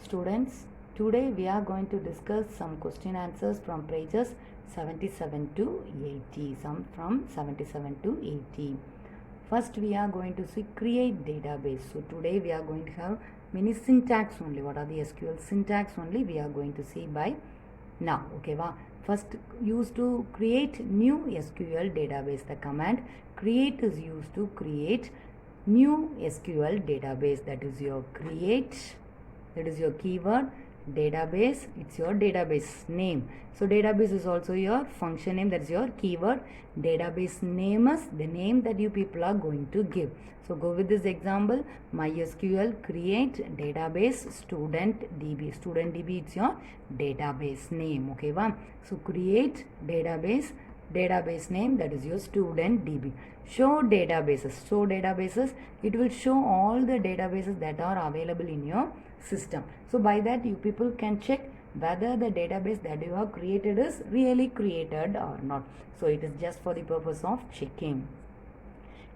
Students, today we are going to discuss some question answers from pages 77 to 80. Some from 77 to 80. First we are going to see create database. So today we are going to have many syntax only. What are the SQL syntax only we are going to see by now. Okay, first used to create new SQL database. The command create is used to create new SQL database. That is your create, that is your keyword, database, it's your database name. So database is also your function name, that's your keyword. Database name is the name that you people are going to give. So go with this example, MySQL create database student DB. Student DB, it's your database name. Okay, so create database, database name, that is your student DB. Show databases. Show databases, it will show all the databases that are available in your system. So by that you people can check whether the database that you have created is really created or not. So it is just for the purpose of checking.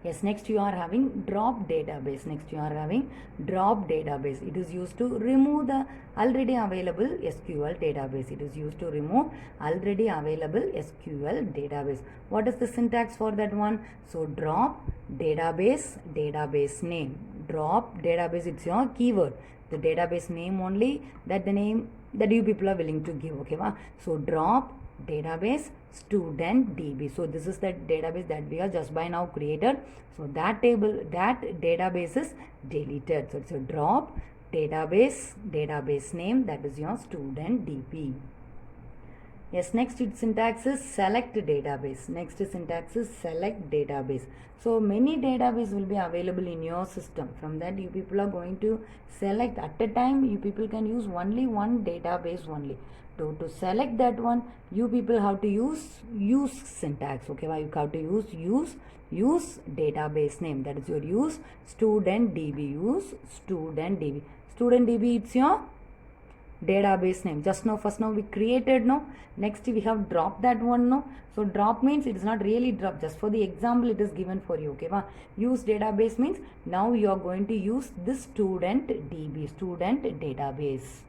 Yes, next you are having drop database. Next you are having drop database. It is used to remove the already available SQL database. It is used to remove already available SQL database. What is the syntax for that one? So drop database, database name. Drop database, it's your keyword. The database name only, that the name that you people are willing to give. Okay, so drop database student DB. So this is the database that we are just by now created. So that table, that database is deleted. So it's a drop database, database name, that is your student DB. Yes, next its syntax is select database. Next syntax is select database. So many database will be available in your system. From that you people are going to select at a time. You people can use only one database only. To select that one, you people have to use syntax. Okay, you have to use database name. That is your use student DB. Use student DB. Student DB, it's your database name. Just now, first now we created, no, next we have dropped that one, no. So drop means it is not really drop, just for the example it is given for you. Okay, use database means now you are going to use this student DB, student database.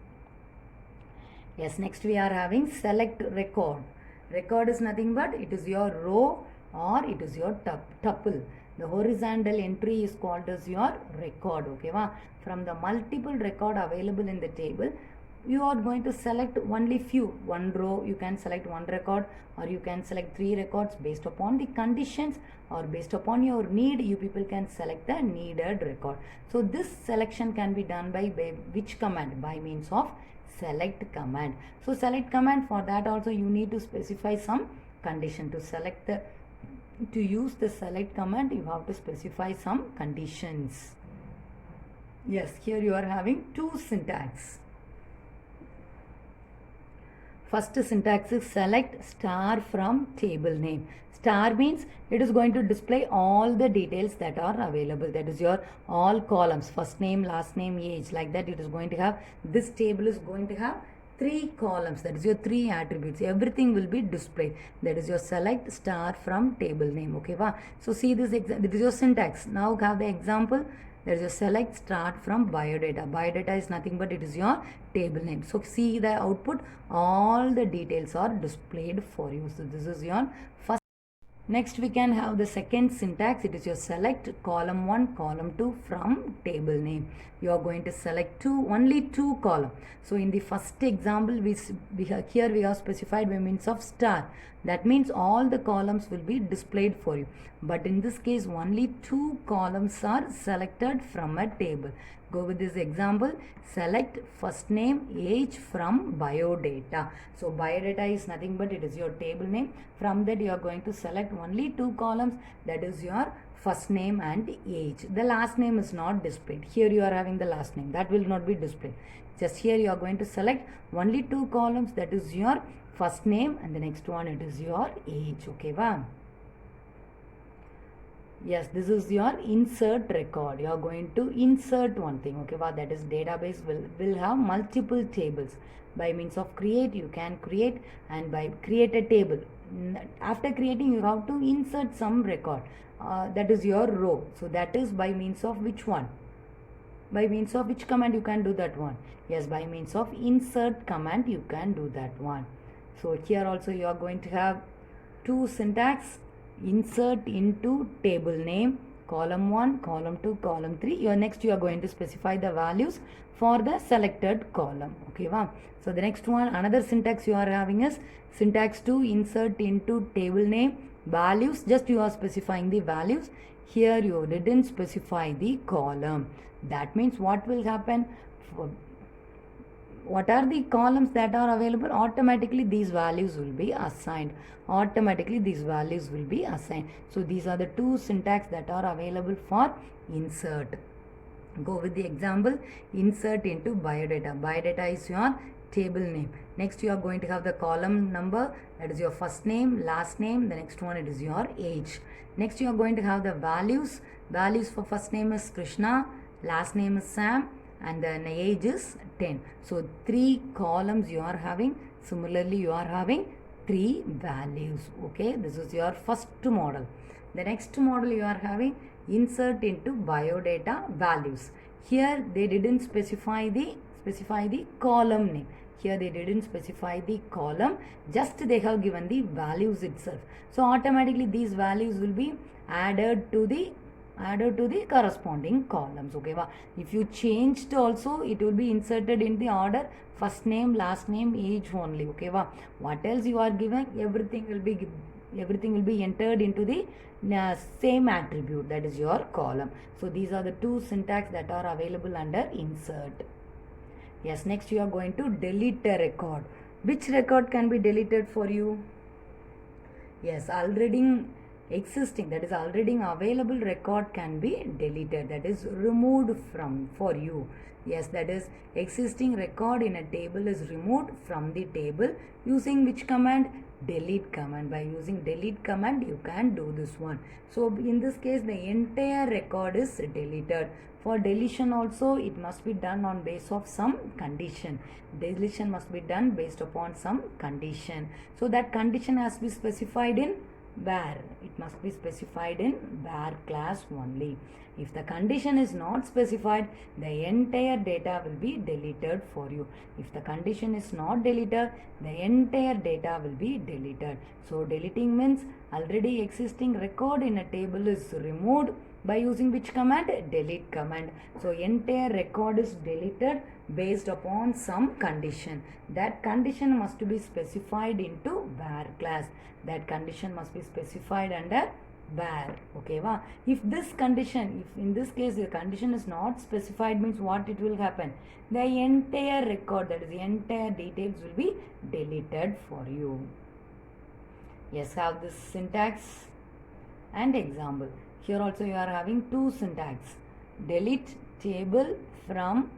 Yes, next we are having select record. Record is nothing but it is your row or it is your tuple. The horizontal entry is called as your record. Okay, from the multiple record available in the table, you are going to select only few. One row you can select one record, or you can select 3 records based upon the conditions, or based upon your need you people can select the needed record. So this selection can be done by which command? By means of select command. So select command, for that also you need to specify some condition. To use the select command you have to specify some conditions. Yes, here you are having two syntax. First syntax is select star from table name. Star means it is going to display all the details that are available. That is your all columns, first name, last name, age, like that. It is going to have, this table is going to have 3 columns. That is your 3 attributes. Everything will be displayed. That is your select star from table name. Okay, so see this is your syntax. Now have the example. There is a select start from biodata. Biodata is nothing but it is your table name. So see the output, all the details are displayed for you. So this is your first. Next we can have the second syntax. It is your select column 1, column 2 from table name. You are going to select only 2 column. So in the first example here we have specified by means of star. That means all the columns will be displayed for you. But in this case only 2 columns are selected from a table. Go with this example. Select first name, age from biodata. So biodata is nothing but it is your table name. From that you are going to select only 2 columns. That is your first name and age. The last name is not displayed. Here you are having the last name. That will not be displayed. Just here you are going to select only 2 columns. That is your first name, and the next one it is your age. Okay, yes, this is your insert record. You are going to insert one thing. Okay, that is database will have multiple tables. By means of create you can create, and by create a table. After creating you have to insert some record. That is your row. So that is by means of which one? By means of which command you can do that one? Yes, by means of insert command you can do that one. So here also you are going to have two syntax: insert into table name, column 1, column 2, column 3. Next you are going to specify the values for the selected column. Okay, wow. So the next one, another syntax you are having is syntax 2, insert into table name, values. Just you are specifying the values. Here you didn't specify the column. That means what will happen? What are the columns that are available? Automatically these values will be assigned. Automatically these values will be assigned. So these are the two syntax that are available for insert. Go with the example. Insert into biodata. Biodata is your table name. Next you are going to have the column number, that is your first name, last name. The next one, it is your age. Next you are going to have the values. Values for first name is Krishna, last name is Sam, and then age is 10. So 3 columns you are having. Similarly you are having 3 values. Okay, this is your first model. The next model you are having insert into biodata values. Here they didn't specify the column name. Here they didn't specify the column, just they have given the values itself. So automatically these values will be added to the corresponding columns. Okay, if you changed also, it will be inserted in the order first name, last name, age only. Okay, what else you are given, everything will be entered into the same attribute, that is your column. So these are the two syntax that are available under insert. Yes, next you are going to delete a record. Which record can be deleted for you? Yes, already existing, that is already available record can be deleted, that is removed from for you. Yes, that is existing record in a table is removed from the table using which command? Delete command. By using delete command you can do this one. So in this case the entire record is deleted. For deletion also it must be done on base of some condition. Deletion must be done based upon some condition. So that condition has to be specified in var. It must be specified in var class only. If the condition is not specified, the entire data will be deleted for you. If the condition is not deleted, the entire data will be deleted. So deleting means already existing record in a table is removed by using which command? Delete command. So entire record is deleted based upon some condition. That condition must be specified into var class. That condition must be specified under var. Okay, if this condition, if in this case the condition is not specified, means what it will happen? The entire record, that is the entire details will be deleted for you. Yes, have this syntax and example. Here also you are having two syntax. Delete from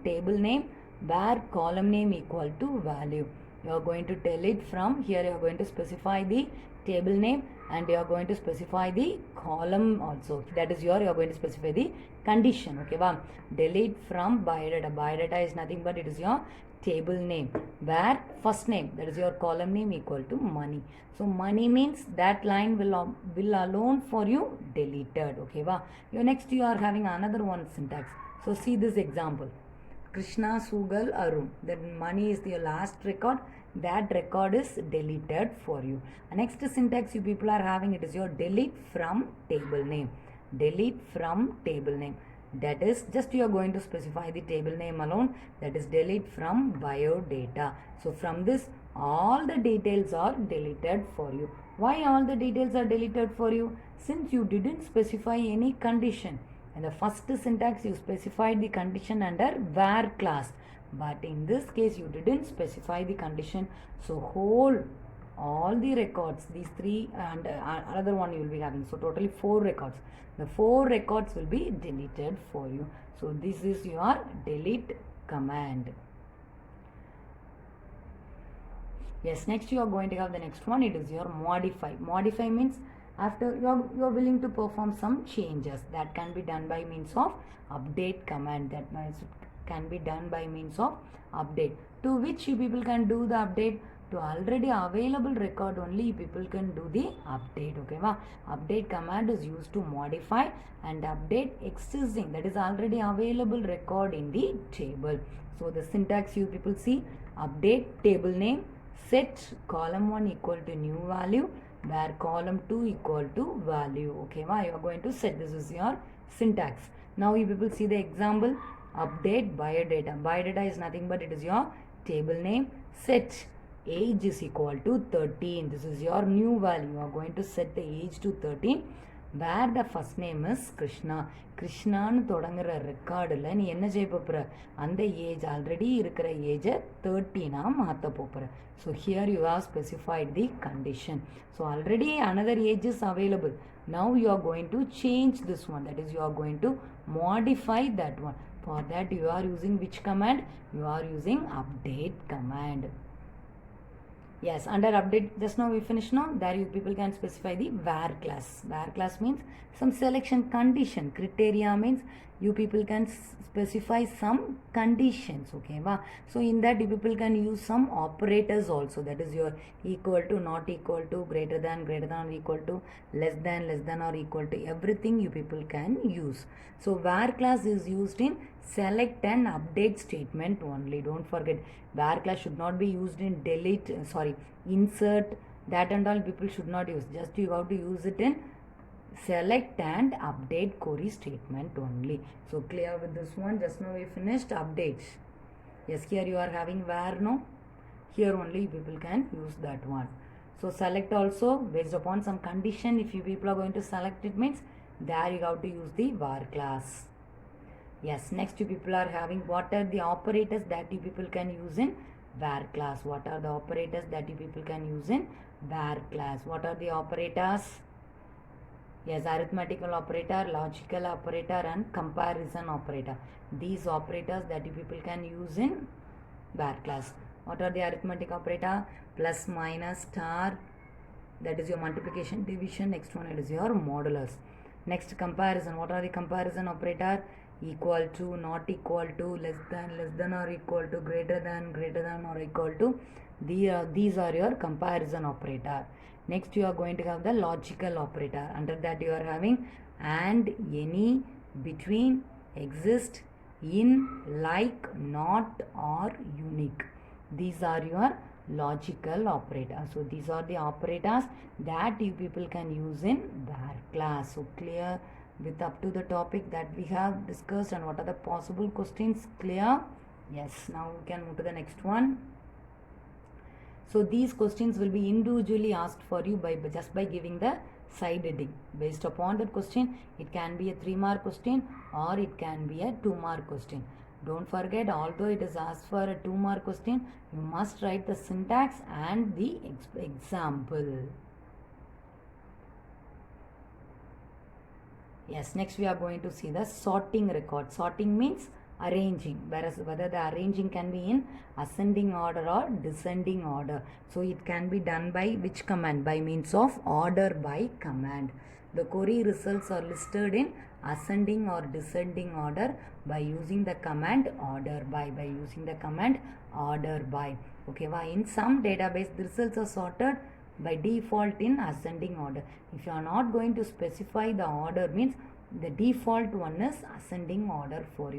table name where column name equal to value. You are going to delete from, here you are going to specify the table name and you are going to specify the column also. That is you are going to specify the condition. Okay, delete from biodata. Biodata is nothing but it is your table name where first name, that is your column name, equal to money. So money means that line will alone for you deleted. Okay, next you are having another one syntax. So see this example. Krishna, Sugal, Arun. Then money is your last record. That record is deleted for you. Next syntax you people are having, it is your delete from table name. Delete from table name. That is just you are going to specify the table name alone. That is delete from biodata. So from this all the details are deleted for you. Why all the details are deleted for you? Since you didn't specify any condition. In the first syntax you specified the condition under var class, but in this case you didn't specify the condition. So all the records, these three and another one you will be having, so totally 4 records. The 4 records will be deleted for you. So this is your delete command. Yes, next you are going to have the next one, it is your modify. Modify means after you are willing to perform some changes, that can be done by means of update command. That means can be done by means of update. To which you people can do the update? to already available record only people can do the update. Okay va, update command is used to modify and update existing, that is already available record in the table. So the syntax you people see: update table name, set column 1 equal to new value, where column 2 equal to value. Okay va, you are going to set, this is your syntax. Now you people see the example: update biodata. Biodata is nothing but it is your table name. Set age is equal to 13, this is your new value. You are going to set the age to 13, where the first name is Krishna. கிருஷ்ணான்னு தொடங்குற ரெக்கார்டில் நீ என்ன செய்ய போகிற, அந்த age already இருக்கிற ஏஜை 13 மாற்ற போகிற. So here you have specified the condition. So already another age is available. Now you are going to change this one, that is you are going to modify that one. For that you are using which command? You are using update command. Yes, under update just now we finished. Now there you people can specify the where class. Where class means some selection condition. Criteria means you people can specify some conditions. Okay va, so in that you people can use some operators also, that is your equal to, not equal to, greater than or equal to, less than or equal to, everything you people can use. So where class is used in select and update statement only. Don't forget, where class should not be used in delete, insert, that and all people should not use. Just you have to use it in select and update query statement only. So clear with this one? Just now we finished updates. Yes, here you are having where, no? Here only people can use that one. So select also based upon some condition. If you people are going to select, it means there you have to use the var class. Yes, next you people are having what are the operators that you people can use in var class. What are the operators that you people can use in var class? What are the operators? Yes, arithmetical operator, logical operator and comparison operator. These operators that you people can use in var class. What are the arithmetic operator? Plus, minus, star, that is your multiplication, division. Next one, it is your modulus. Next, comparison. What are the comparison operator? Equal to, not equal to, less than or equal to, greater than or equal to. These are your comparison operator. Next you are going to have the logical operator. Under that you are having and, any, between, exist, in, like, not or unique. These are your logical operators. So these are the operators that you people can use in var class. So clear with up to the topic that we have discussed and what are the possible questions? Clear? Yes, now we can move to the next one. So these questions will be individually asked for you just by giving the side heading. Based upon that question, it can be a 3-mark question or it can be a 2-mark question. Don't forget, although it is asked for a 2-mark question, you must write the syntax and the example. Yes, next we are going to see the sorting record. Sorting means arranging, whereas whether the arranging can be in ascending order or descending order. So it can be done by which command? By means of order by command. The query results are listed in ascending or descending order by using the command order by. Okay, in some database the results are sorted by default in ascending order. If you are not going to specify the order, means the default one is ascending order for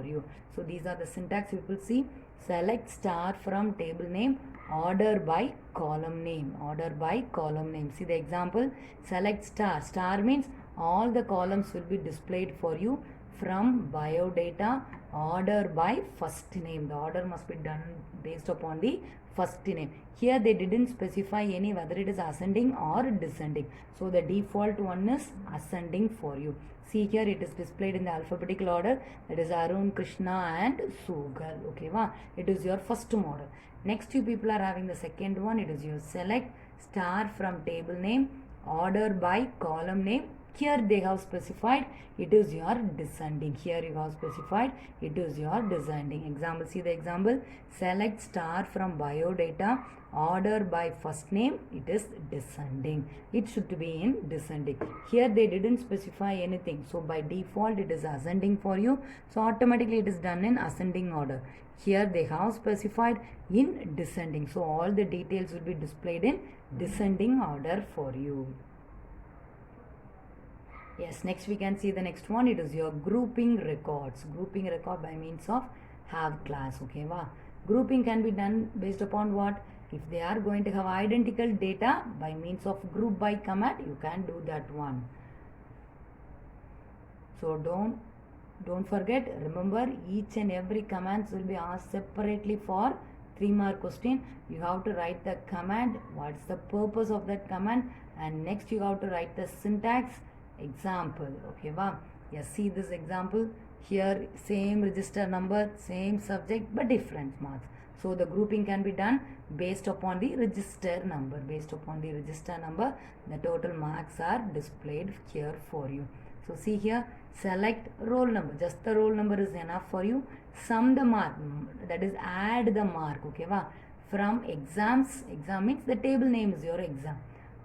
you. So these are the syntax you will see. Select star from table name, order by column name. See the example. Select star. Star means all the columns will be displayed for you. From biodata, order by first name. The order must be done based upon the first name. Here they didn't specify any whether it is ascending or descending. So the default one is ascending for you. See here it is displayed in the alphabetical order. That is Arun, Krishna and Sugal. Okay, it is your first model. Next you people are having the second one. It is your select star from table name, order by column name. Here they have specified it is your descending. Example, see the example. Select star from biodata, order by first name, it is descending. It should be in descending. Here they didn't specify anything. So by default it is ascending for you. So automatically it is done in ascending order. Here they have specified in descending. So all the details will be displayed in descending order for you. Yes, next we can see the next one. It is your grouping records. Grouping record by means of have class. Okay, wow. Grouping can be done based upon what? If they are going to have identical data by means of group by command, you can do that one. So don't forget, remember each and every commands will be asked separately for 3-mark question. You have to write the command, what's the purpose of that command, and next you have to write the syntax example. Okay, wow. Yes, see this example here, same register number, same subject, but different marks. So the grouping can be done based upon the register number. Based upon the register number, the total marks are displayed here for you. So see here, select roll number. Just the roll number is enough for you. Sum the mark, that is add the mark. Okay, wow. From exams, exam means the table name is your exam.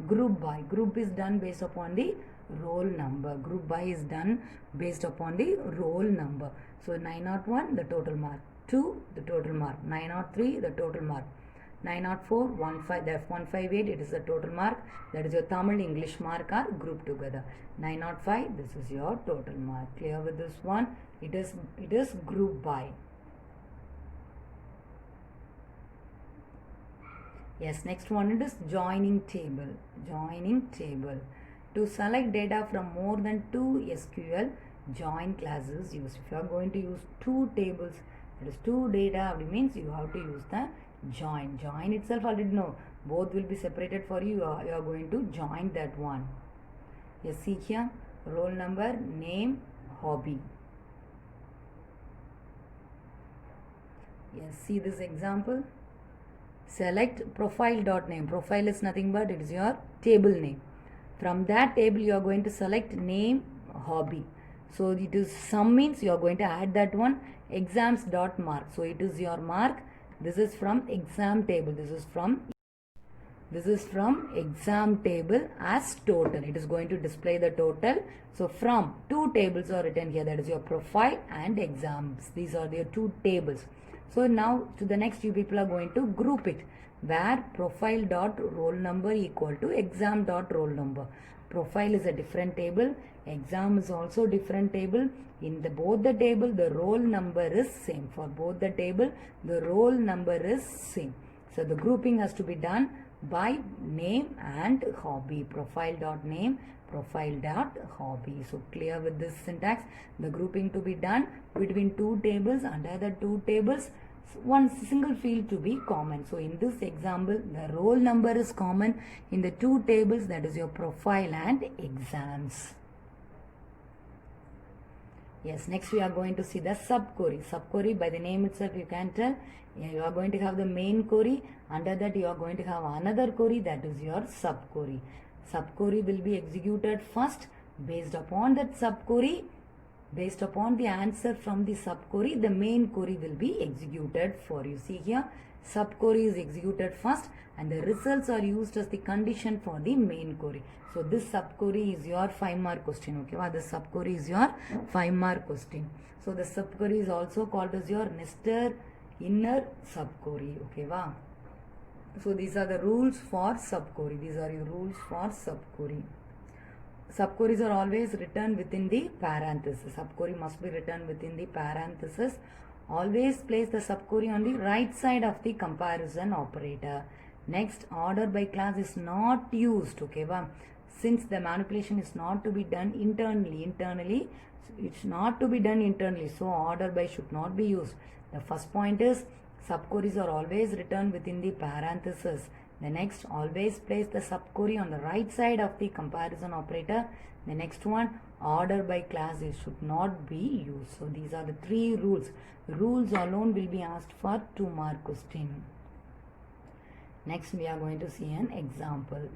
Group by, group is done based upon the roll number. Group by is done based upon the roll number. So 901, the total mark. 2, the total mark. 903, the total mark. 904, 15, that's 158, it is the total mark. That is your Tamil English mark are grouped together. 905, this is your total mark. Clear with this one? It is group by. Yes, next one it is joining table. Joining table. To select data from more than 2 SQL join classes used. If you are going to use 2 tables, it is 2 data, it means you have to use the join. Join itself already know. Both will be separated for you. You are going to join that one. Yes, see here, roll number, name, hobby. Yes, see this example. Select profile.name. Profile is nothing but it is your table name. From that table you are going to select name, hobby. So it is sum means you are going to add that one. Exams.mark. So it is your mark. This is from exam table. This is from exam table as total. It is going to display the total. So from 2 tables are written here. That is your profile and exams. These are their 2 tables. So now to the next you people are going to group it, where profile dot roll number equal to exam dot roll number. Profile is a different table, exam is also different table. In both the table the roll number is same. For both the table the roll number is same. So the grouping has to be done by name and hobby. Profile dot name, profile dot hobby. So clear with this syntax. The grouping to be done between 2 tables. Under the 2 tables one single field to be common. So in this example the roll number is common in the 2 tables, that is your profile and exams. Yes, next we are going to see the sub-query. Sub-query, by the name itself you can tell, you are going to have the main query. Under that you are going to have another query, that is your sub-query. Sub-query will be executed first. Based upon that sub-query, based upon the answer from the sub-query, the main query will be executed for you. See here, sub-query is executed first and the results are used as the condition for the main query. So this sub-query is your 5-mark question. Okay, this sub-query is your 5-mark question. So the sub-query is also called as your nested inner sub-query. Okay, wow. So these are the rules for sub-query. These are your rules for sub-query. Sub-queries are always written within the parenthesis. Sub-query must be written within the parenthesis. Always place the sub-query on the right side of the comparison operator. Next, order by class is not used. Okay, since the manipulation is not to be done internally, it's not to be done internally. So order by should not be used. The first point is sub-queries are always written within the parenthesis. The next, always place the sub-query on the right side of the comparison operator. The next one, order by class should not be used. So these are the 3 rules. Rules alone will be asked for 2-mark question. Next we are going to see an example.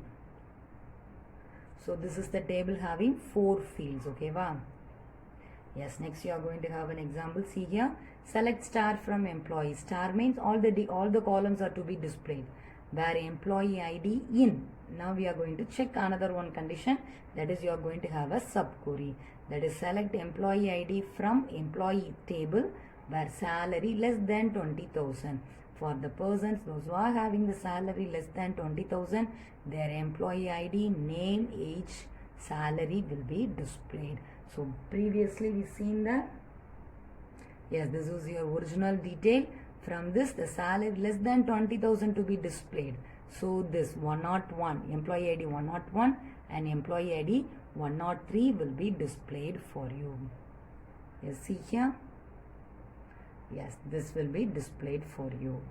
So this is the table having 4 fields. Okay, wow. Yes, next you are going to have an example. See here, select star from employees. Star means all the columns are to be displayed. where employee ID in. Now we are going to check another one condition, that is you are going to have a subquery, that is select employee ID from employee table where salary less than 20,000. For the persons, those who are having the salary less than 20,000, their employee ID, name, age, salary will be displayed. So previously we seen that. Yes, this is your original detail. From this, the salary less than 20,000 to be displayed. So this 101, employee ID 101 and employee ID 103 will be displayed for you. Yes, see here. Yes, this will be displayed for you.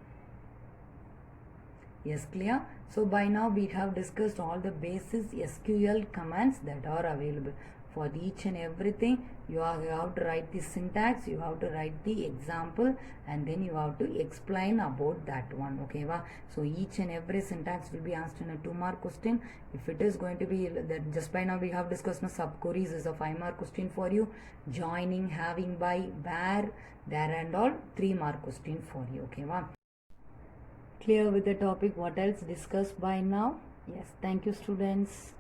Yes, clear? So by now we have discussed all the basic SQL commands that are available. For each and everything, you have to write the syntax, you have to write the example, and then you have to explain about that one. Okay, wow? So each and every syntax will be asked in a 2-mark question. If it is going to be that, just by now we have discussed now subqueries is a 5-mark question for you. Joining, having, by, where, there and all 3-mark question for you. Okay, wow? Clear with the topic? What else discussed by now? Yes, thank you students.